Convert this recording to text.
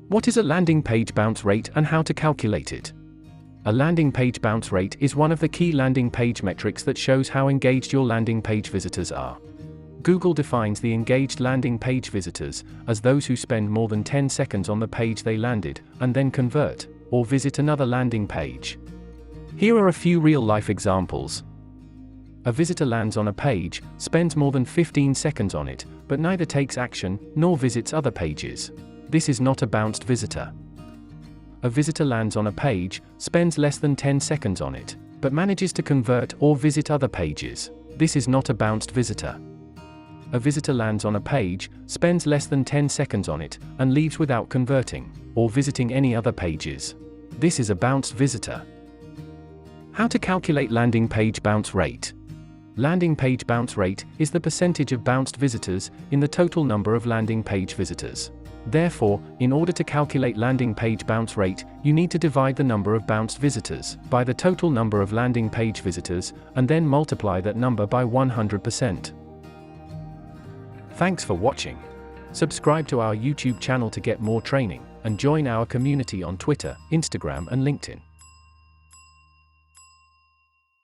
What is a landing page bounce rate and how to calculate it? A landing page bounce rate is one of the key landing page metrics that shows how engaged your landing page visitors are. Google defines the engaged landing page visitors as those who spend more than 10 seconds on the page they landed, and then convert, or visit another landing page. Here are a few real-life examples. A visitor lands on a page, spends more than 15 seconds on it, but neither takes action, nor visits other pages. This is not a bounced visitor. A visitor lands on a page, spends less than 10 seconds on it, but manages to convert or visit other pages. This is not a bounced visitor. A visitor lands on a page, spends less than 10 seconds on it, and leaves without converting, or visiting any other pages. This is a bounced visitor. How to calculate landing page bounce rate? Landing page bounce rate is the percentage of bounced visitors in the total number of landing page visitors. Therefore, in order to calculate landing page bounce rate, you need to divide the number of bounced visitors by the total number of landing page visitors, and then multiply that number by 100%. Thanks for watching. Subscribe to our YouTube channel to get more training, and join our community on Twitter, Instagram and LinkedIn.